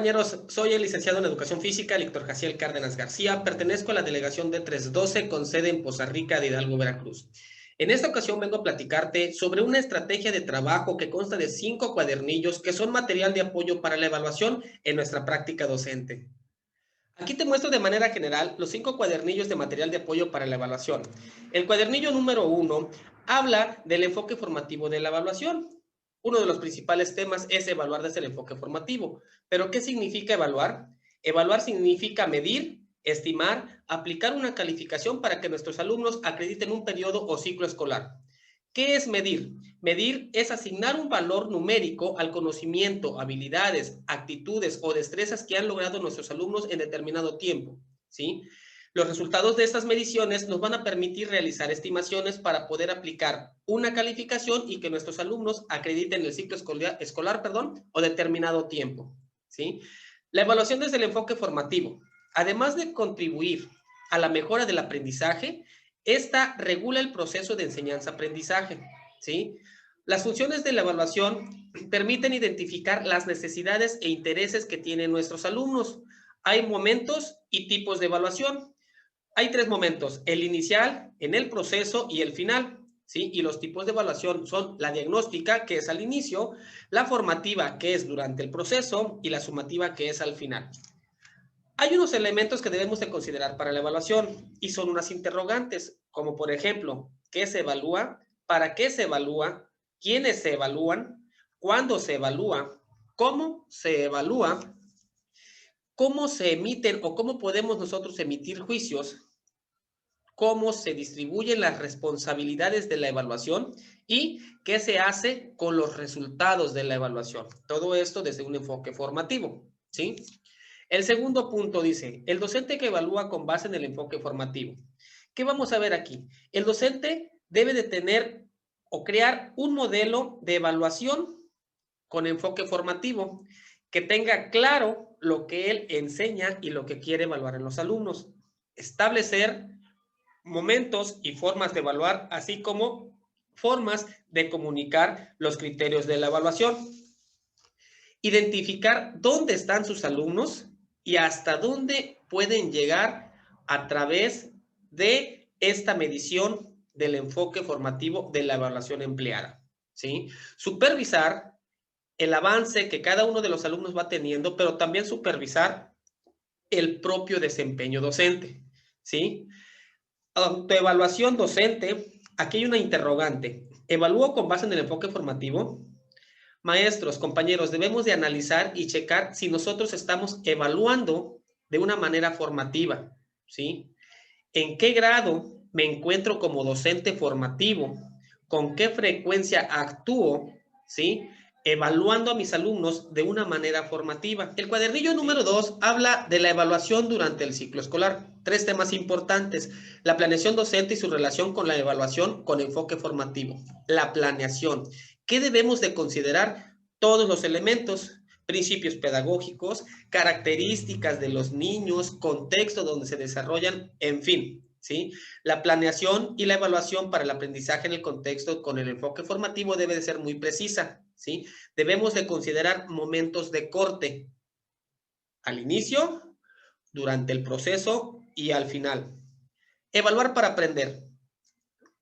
compañeros? Soy el licenciado en Educación Física, Héctor Jaciel Cárdenas García. Pertenezco a la delegación D312 con sede en Poza Rica de Hidalgo, Veracruz. En esta ocasión vengo a platicarte sobre una estrategia de trabajo que consta de 5 cuadernillos que son material de apoyo para la evaluación en nuestra práctica docente. Aquí te muestro de manera general los 5 cuadernillos de material de apoyo para la evaluación. El cuadernillo número 1 habla del enfoque formativo de la evaluación. Uno de los principales temas es evaluar desde el enfoque formativo. ¿Pero qué significa evaluar? Evaluar significa medir, estimar, aplicar una calificación para que nuestros alumnos acrediten un periodo o ciclo escolar. ¿Qué es medir? Medir es asignar un valor numérico al conocimiento, habilidades, actitudes o destrezas que han logrado nuestros alumnos en determinado tiempo, ¿sí? Los resultados de estas mediciones nos van a permitir realizar estimaciones para poder aplicar una calificación y que nuestros alumnos acrediten el ciclo escolar, o determinado tiempo, ¿sí? La evaluación desde el enfoque formativo, además de contribuir a la mejora del aprendizaje, esta regula el proceso de enseñanza-aprendizaje, ¿sí? Las funciones de la evaluación permiten identificar las necesidades e intereses que tienen nuestros alumnos. Hay momentos y tipos de evaluación. Hay 3 momentos: el inicial, en el proceso y el final, ¿sí? Y los tipos de evaluación son la diagnóstica, que es al inicio, la formativa, que es durante el proceso, y la sumativa, que es al final. Hay unos elementos que debemos de considerar para la evaluación y son unas interrogantes, como por ejemplo, ¿qué se evalúa? ¿Para qué se evalúa? ¿Quiénes se evalúan? ¿Cuándo se evalúa? ¿Cómo se evalúa? ¿Cómo se emiten o cómo podemos nosotros emitir juicios? ¿Cómo se distribuyen las responsabilidades de la evaluación? ¿Y qué se hace con los resultados de la evaluación? Todo esto desde un enfoque formativo, ¿sí? El segundo punto dice, el docente que evalúa con base en el enfoque formativo. ¿Qué vamos a ver aquí? El docente debe de tener o crear un modelo de evaluación con enfoque formativo que tenga claro lo que él enseña y lo que quiere evaluar en los alumnos. Establecer momentos y formas de evaluar, así como formas de comunicar los criterios de la evaluación. Identificar dónde están sus alumnos y hasta dónde pueden llegar a través de esta medición del enfoque formativo de la evaluación empleada, ¿sí? Supervisar el avance que cada uno de los alumnos va teniendo, pero también supervisar el propio desempeño docente, ¿sí? Autoevaluación docente, aquí hay una interrogante. ¿Evalúo con base en el enfoque formativo? Maestros, compañeros, debemos de analizar y checar si nosotros estamos evaluando de una manera formativa, ¿sí? ¿En qué grado me encuentro como docente formativo? ¿Con qué frecuencia actúo, ¿sí? Evaluando a mis alumnos de una manera formativa. El cuadernillo número 2 habla de la evaluación durante el ciclo escolar. 3 temas importantes: la planeación docente y su relación con la evaluación con enfoque formativo. La planeación. ¿Qué debemos de considerar? Todos los elementos: principios pedagógicos, características de los niños, contexto donde se desarrollan, en fin, ¿sí? La planeación y la evaluación para el aprendizaje en el contexto con el enfoque formativo debe de ser muy precisa, ¿sí? Debemos de considerar momentos de corte: al inicio, durante el proceso y al final. Evaluar para aprender.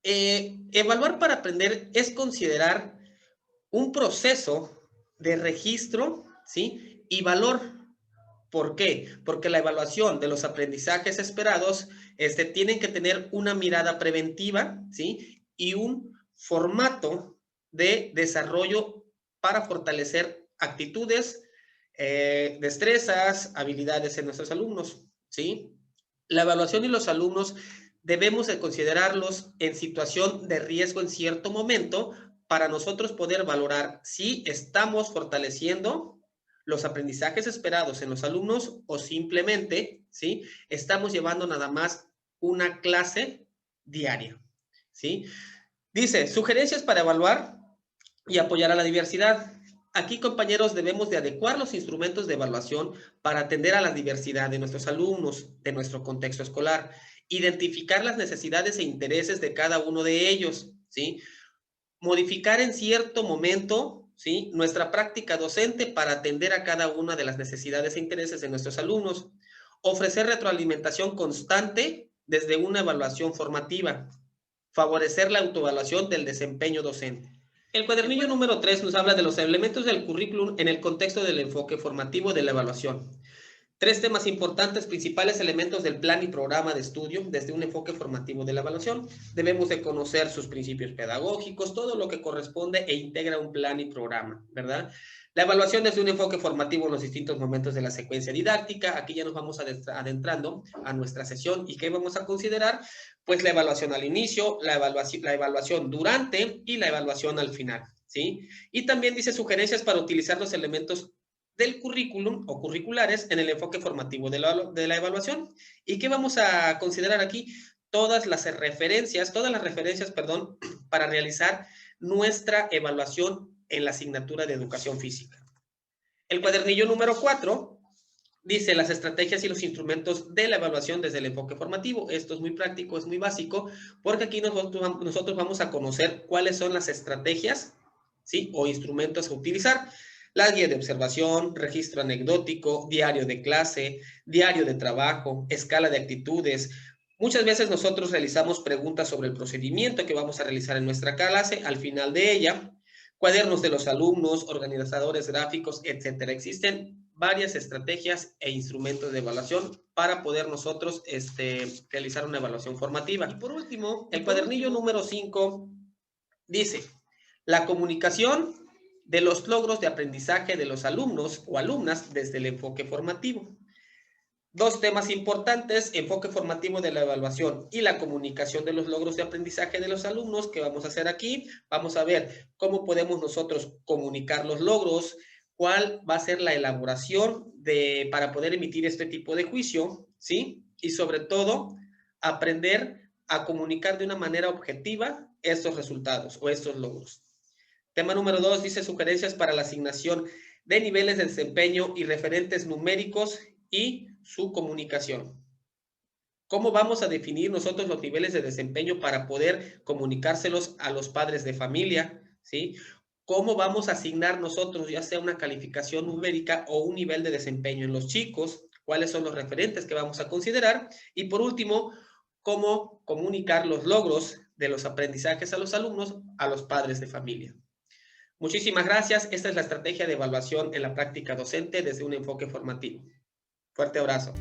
Evaluar para aprender es considerar un proceso de registro, ¿sí? Y valor. ¿Por qué? Porque la evaluación de los aprendizajes esperados tienen que tener una mirada preventiva, ¿sí? Y un formato de desarrollo para fortalecer actitudes, destrezas, habilidades en nuestros alumnos, ¿sí? La evaluación y los alumnos debemos de considerarlos en situación de riesgo en cierto momento para nosotros poder valorar si estamos fortaleciendo los aprendizajes esperados en los alumnos o simplemente, ¿sí? Estamos llevando nada más una clase diaria, ¿sí? Dice, sugerencias para evaluar y apoyar a la diversidad. Aquí, compañeros, debemos de adecuar los instrumentos de evaluación para atender a la diversidad de nuestros alumnos, de nuestro contexto escolar, identificar las necesidades e intereses de cada uno de ellos, ¿sí? Modificar en cierto momento ¿sí?, nuestra práctica docente para atender a cada una de las necesidades e intereses de nuestros alumnos. Ofrecer retroalimentación constante desde una evaluación formativa. Favorecer la autoevaluación del desempeño docente. El cuadernillo número 3 nos habla de los elementos del currículum en el contexto del enfoque formativo de la evaluación. 3 temas importantes, principales elementos del plan y programa de estudio desde un enfoque formativo de la evaluación. Debemos de conocer sus principios pedagógicos, todo lo que corresponde e integra un plan y programa, ¿verdad? La evaluación desde un enfoque formativo en los distintos momentos de la secuencia didáctica. Aquí ya nos vamos adentrando a nuestra sesión. ¿Y qué vamos a considerar? Pues la evaluación al inicio, la evaluación durante y la evaluación al final, ¿sí? Y también dice sugerencias para utilizar los elementos del currículum o curriculares en el enfoque formativo de la evaluación. ¿Y qué vamos a considerar aquí? Todas las referencias, perdón, para realizar nuestra evaluación en la asignatura de educación física. El cuadernillo número 4 dice las estrategias y los instrumentos de la evaluación desde el enfoque formativo. Esto es muy práctico, es muy básico, porque aquí nosotros vamos a conocer cuáles son las estrategias, ¿sí?, o instrumentos a utilizar. La guía de observación, registro anecdótico, diario de clase, diario de trabajo, escala de actitudes. Muchas veces nosotros realizamos preguntas sobre el procedimiento que vamos a realizar en nuestra clase al final de ella, cuadernos de los alumnos, organizadores gráficos, etcétera. Existen varias estrategias e instrumentos de evaluación para poder nosotros realizar una evaluación formativa. Y por último, el cuadernillo número 5 dice, la comunicación de los logros de aprendizaje de los alumnos o alumnas desde el enfoque formativo. 2 temas importantes, enfoque formativo de la evaluación y la comunicación de los logros de aprendizaje de los alumnos. ¿Qué vamos a hacer aquí? Vamos a ver cómo podemos nosotros comunicar los logros, cuál va a ser la elaboración para poder emitir este tipo de juicio, ¿sí? Y sobre todo, aprender a comunicar de una manera objetiva estos resultados o estos logros. Tema número 2 dice sugerencias para la asignación de niveles de desempeño y referentes numéricos y su comunicación. ¿Cómo vamos a definir nosotros los niveles de desempeño para poder comunicárselos a los padres de familia? ¿Sí? ¿Cómo vamos a asignar nosotros ya sea una calificación numérica o un nivel de desempeño en los chicos? ¿Cuáles son los referentes que vamos a considerar? Y por último, ¿cómo comunicar los logros de los aprendizajes a los alumnos a los padres de familia? Muchísimas gracias. Esta es la estrategia de evaluación en la práctica docente desde un enfoque formativo. Fuerte abrazo.